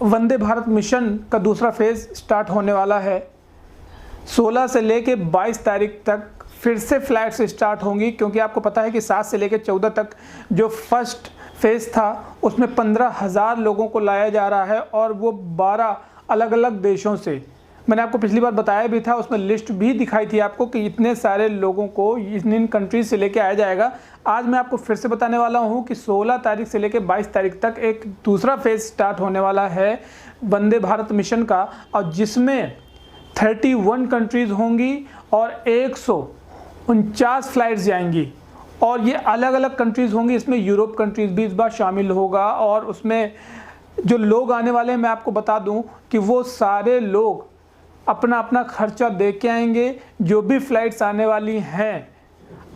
Vande Bharat mission का दूसरा phase start होने वाला है। 16 से लेके 22 तारीख तक फिर से फ़्लाइट्स स्टार्ट होंगी, क्योंकि आपको पता है कि 7 से लेके 14 तक जो फर्स्ट फेज़ था उसमें 15,000 लोगों को लाया जा रहा है और वो 12 अलग अलग देशों से। मैंने आपको पिछली बार बताया भी था, उसमें लिस्ट भी दिखाई थी आपको कि इतने सारे लोगों को इन कंट्रीज से लेके आया जाएगा। आज मैं आपको फिर से बताने वाला हूं कि 16 तारीख से लेके 22 तारीख तक एक दूसरा फेज़ स्टार्ट होने वाला है वंदे भारत मिशन का, और जिसमें 31 कंट्रीज़ होंगी और 149 फ़्लाइट्स जाएंगी और ये अलग अलग कंट्रीज़ होंगी। इसमें यूरोप कंट्रीज़ भी इस बार शामिल होगा और उसमें जो लोग आने वाले हैं मैं आपको बता दूं कि वो सारे लोग अपना अपना खर्चा दे के आएंगे। जो भी फ़्लाइट्स आने वाली हैं,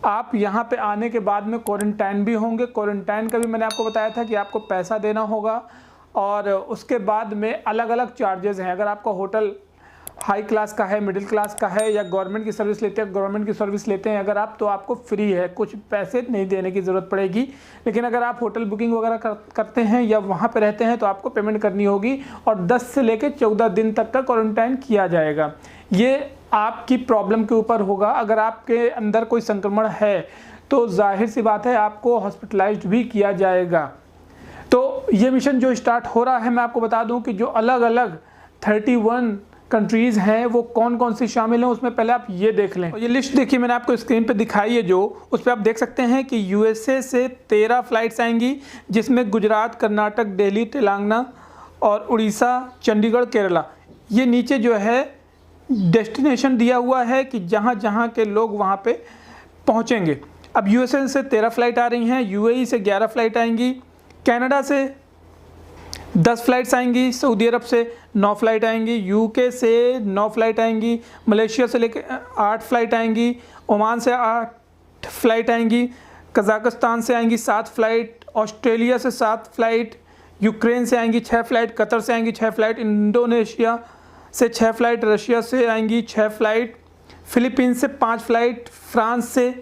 आप यहाँ पे आने के बाद में क्वारंटाइन भी होंगे। क्वारंटाइन का भी मैंने आपको बताया था कि आपको पैसा देना होगा और उसके बाद में अलग अलग चार्जेस हैं। अगर आपका होटल हाई क्लास का है, मिडिल क्लास का है या गवर्नमेंट की सर्विस लेते हैं, गवर्नमेंट की सर्विस लेते हैं अगर आप, तो आपको फ्री है, कुछ पैसे नहीं देने की ज़रूरत पड़ेगी। लेकिन अगर आप होटल बुकिंग वगैरह करते हैं या वहाँ पे रहते हैं तो आपको पेमेंट करनी होगी और 10 से लेकर 14 दिन तक का क्वारंटाइन किया जाएगा। ये आपकी प्रॉब्लम के ऊपर होगा। अगर आपके अंदर कोई संक्रमण है तो जाहिर सी बात है आपको हॉस्पिटलाइज्ड भी किया जाएगा। तो ये मिशन जो स्टार्ट हो रहा है, मैं आपको बता दूँ कि जो अलग अलग 31 कंट्रीज़ हैं वो कौन कौन सी शामिल हैं, उसमें पहले आप ये देख लें। और ये लिस्ट देखिए, मैंने आपको स्क्रीन पे दिखाई है, जो उस पर आप देख सकते हैं कि यूएसए से 13 फ़्लाइट्स आएंगी, जिसमें गुजरात, कर्नाटक, दिल्ली, तेलंगाना और उड़ीसा, चंडीगढ़, केरला। ये नीचे जो है डेस्टिनेशन दिया हुआ है कि जहाँ जहाँ के लोग वहाँ पे पहुँचेंगे। अब यूएसए से 13 फ़्लाइट आ रही हैं, यूएई से 11 फ़्लाइट आएंगी, कनाडा से 10 फ़्लाइट्स आएंगी, सऊदी अरब से 9 फ़्लाइट आएंगी, यूके से 9 फ़्लाइट आएंगी, मलेशिया से लेकर 8 फ़्लाइट आएंगी, ओमान से 8 फ़्लाइट आएंगी, कज़ाकिस्तान से आएंगी 7 फ़्लाइट, ऑस्ट्रेलिया से 7 फ़्लाइट, यूक्रेन से आएंगी 6 फ़्लाइट, कतर से आएंगी 6 फ़्लाइट, इंडोनेशिया से 6 फ़्लाइट, रशिया से आएंगी 6 फ़्लाइट, फ़िलीपींस से 5 फ़्लाइट, फ्रांस से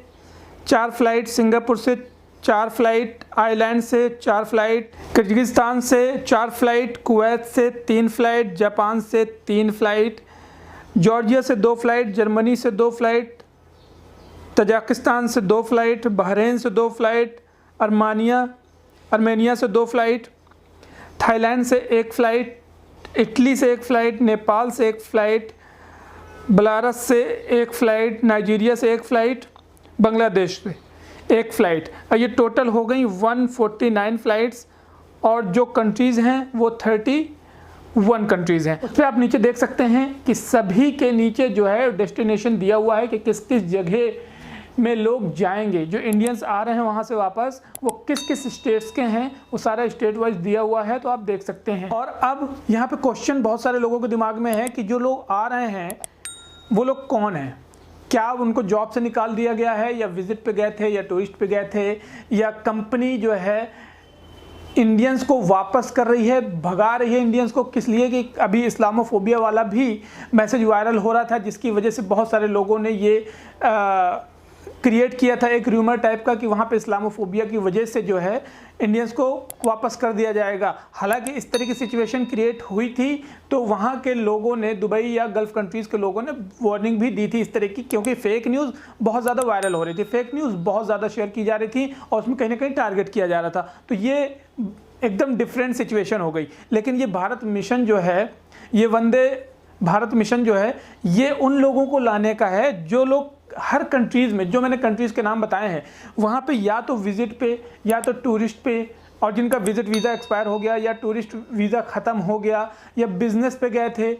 4 फ़्लाइट, सिंगापुर से 4 फ़्लाइट, आयरलैंड से 4 फ़्लाइट, किर्गिज़स्तान से 4 फ़्लाइट, कुवैत से 3 फ़्लाइट, जापान से 3 फ़्लाइट, जॉर्जिया से 2 फ़्लाइट, जर्मनी से 2 फ़्लाइट, तजाकिस्तान से 2 फ़्लाइट, बहरीन से 2 फ़्लाइट, आर्मेनिया से 2 फ़्लाइट, थाईलैंड से 1 फ़्लाइट, इटली से 1 फ़्लाइट, नेपाल से 1 फ़्लाइट, बेलारूस से 1 फ़्लाइट, नाइजीरिया से 1 फ़्लाइट, बांग्लादेश से 1 फ़्लाइट। ये टोटल हो गई 149 फ़्लाइट्स और जो कंट्रीज़ हैं वो 31 कंट्रीज़ हैं। उस पर आप नीचे देख सकते हैं कि सभी के नीचे जो है डेस्टिनेशन दिया हुआ है कि किस किस जगह में लोग जाएंगे। जो इंडियंस आ रहे हैं वहाँ से वापस, वो किस किस स्टेट्स के हैं, वो सारा स्टेट वाइज दिया हुआ है, तो आप देख सकते हैं। और अब यहाँ पे क्वेश्चन बहुत सारे लोगों के दिमाग में है कि जो लोग आ रहे हैं वो लोग कौन हैं, क्या उनको जॉब से निकाल दिया गया है या विजिट पे गए थे या टूरिस्ट पे गए थे, या कंपनी जो है इंडियंस को वापस कर रही है, भगा रही है इंडियंस को। किस लिए कि अभी इस्लामोफोबिया वाला भी मैसेज वायरल हो रहा था, जिसकी वजह से बहुत सारे लोगों ने ये क्रिएट किया था एक र्यूमर टाइप का कि वहाँ पे इस्लामोफोबिया की वजह से जो है इंडियंस को वापस कर दिया जाएगा। हालांकि इस तरह की सिचुएशन क्रिएट हुई थी तो वहाँ के लोगों ने, दुबई या गल्फ़ कंट्रीज़ के लोगों ने वार्निंग भी दी थी इस तरह की, क्योंकि फेक न्यूज़ बहुत ज़्यादा वायरल हो रही थी, फेक न्यूज़ बहुत ज़्यादा शेयर की जा रही थी और उसमें कहीं ना कहीं टारगेट किया जा रहा था। तो ये एकदम डिफरेंट सिचुएशन हो गई। लेकिन ये भारत मिशन जो है, ये वंदे भारत मिशन जो है, ये उन लोगों को लाने का है जो लोग हर कंट्रीज़ में, जो मैंने कंट्रीज़ के नाम बताए हैं, वहाँ पे या तो विज़िट पे या तो टूरिस्ट पे, और जिनका विज़िट वीज़ा एक्सपायर हो गया या टूरिस्ट वीज़ा ख़त्म हो गया या बिज़नेस पे गए थे,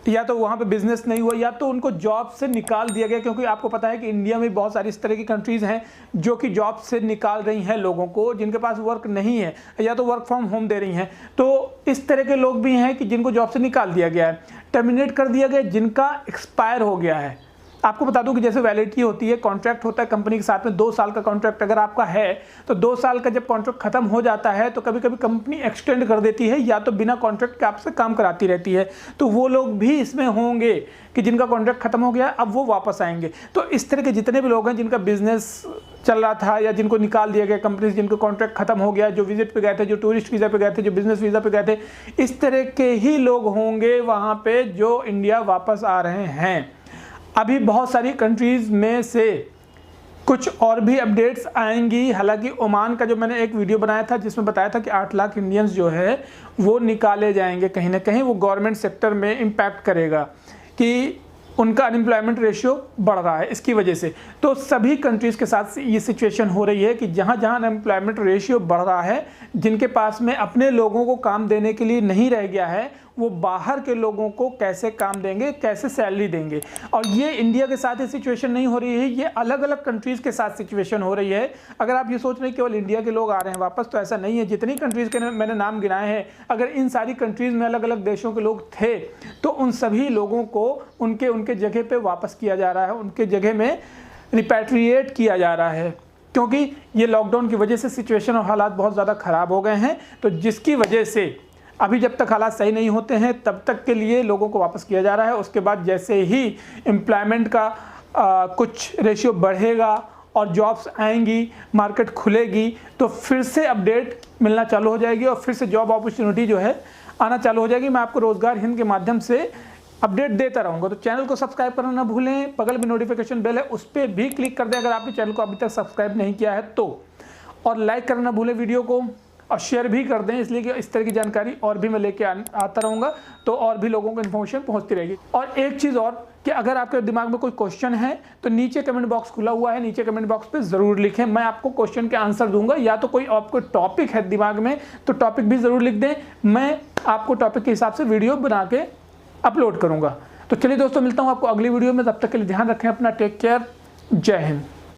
या तो वहाँ पे बिज़नेस नहीं हुआ, या तो उनको जॉब से निकाल दिया गया। क्योंकि आपको पता है कि इंडिया में बहुत सारी इस तरह की कंट्रीज़ हैं जो कि जॉब से निकाल रही हैं लोगों को, जिनके पास वर्क नहीं है, या तो वर्क फ्रॉम होम दे रही हैं। तो इस तरह के लोग भी हैं कि जिनको जॉब से निकाल दिया गया है, टर्मिनेट कर दिया गया, जिनका एक्सपायर हो गया है। आपको बता दूं कि जैसे वैलिडिटी होती है, कॉन्ट्रैक्ट होता है कंपनी के साथ में 2 साल का कॉन्ट्रैक्ट अगर आपका है तो 2 साल का जब कॉन्ट्रैक्ट खत्म हो जाता है तो कभी कभी कंपनी एक्सटेंड कर देती है या तो बिना कॉन्ट्रैक्ट के आपसे काम कराती रहती है। तो वो लोग भी इसमें होंगे कि जिनका कॉन्ट्रैक्ट खत्म हो गया अब वो वापस आएंगे। तो इस तरह के जितने भी लोग हैं जिनका बिजनेस चल रहा था या जिनको निकाल दिया गया कंपनी से, जिनको कॉन्ट्रैक्ट खत्म हो गया, जो विजिट पे गए थे, जो टूरिस्ट वीज़ा पे गए थे, जो बिजनेस वीज़ा पे गए थे, इस तरह के ही लोग होंगे वहाँ पे जो इंडिया वापस आ रहे हैं। अभी बहुत सारी कंट्रीज़ में से कुछ और भी अपडेट्स आएंगी। हालांकि ओमान का जो मैंने एक वीडियो बनाया था जिसमें बताया था कि 8 लाख इंडियंस जो है वो निकाले जाएंगे, कहीं ना कहीं वो गवर्नमेंट सेक्टर में इम्पैक्ट करेगा कि उनका अनएम्प्लॉयमेंट रेशियो बढ़ रहा है इसकी वजह से। तो सभी कंट्रीज़ के साथ ये सिचुएशन हो रही है कि जहाँ जहाँ अनएम्प्लॉयमेंट रेशियो बढ़ रहा है, जिनके पास में अपने लोगों को काम देने के लिए नहीं रह गया है, वो बाहर के लोगों को कैसे काम देंगे, कैसे सैलरी देंगे। और ये इंडिया के साथ ही सिचुएशन नहीं हो रही है, ये अलग अलग कंट्रीज़ के साथ सिचुएशन हो रही है। अगर आप ये सोच रहे हैं केवल इंडिया के लोग आ रहे हैं वापस, तो ऐसा नहीं है। जितनी कंट्रीज़ के मैंने नाम गिनाए हैं, अगर इन सारी कंट्रीज़ में अलग अलग देशों के लोग थे तो उन सभी लोगों को उनके जगह पे वापस किया जा रहा है, उनके जगह में रिपैट्रिएट किया जा रहा है, क्योंकि ये लॉकडाउन की वजह से सिचुएशन और हालात बहुत ज़्यादा ख़राब हो गए हैं। तो जिसकी वजह से अभी जब तक हालात सही नहीं होते हैं तब तक के लिए लोगों को वापस किया जा रहा है। उसके बाद जैसे ही एम्प्लॉयमेंट का कुछ रेशियो बढ़ेगा और जॉब्स आएंगी, मार्केट खुलेगी, तो फिर से अपडेट मिलना चालू हो जाएगी और फिर से जॉब अपॉर्चुनिटी जो है आना चालू हो जाएगी। मैं आपको रोज़गार हिंद के माध्यम से अपडेट देता रहूँगा। तो चैनल को सब्सक्राइब करना ना भूलें, बगल में नोटिफिकेशन बेल है उस पर भी क्लिक कर दें अगर आपने चैनल को अभी तक सब्सक्राइब नहीं किया है तो, और लाइक करना ना भूलें वीडियो को, और शेयर भी कर दें, इसलिए कि इस तरह की जानकारी और भी मैं लेके आता रहूँगा तो और भी लोगों को इन्फॉर्मेशन पहुँचती रहेगी। और एक चीज़ और कि अगर आपके दिमाग में कोई क्वेश्चन है तो नीचे कमेंट बॉक्स खुला हुआ है, नीचे कमेंट बॉक्स पे ज़रूर लिखें, मैं आपको क्वेश्चन के आंसर दूंगा। या तो कोई आपको टॉपिक है दिमाग में तो टॉपिक भी ज़रूर लिख दें, मैं आपको टॉपिक के हिसाब से वीडियो बना के अपलोड करूँगा। तो चलिए दोस्तों, मिलता हूँ आपको अगली वीडियो में, तब तक के लिए ध्यान रखें अपना, टेक केयर, जय हिंद।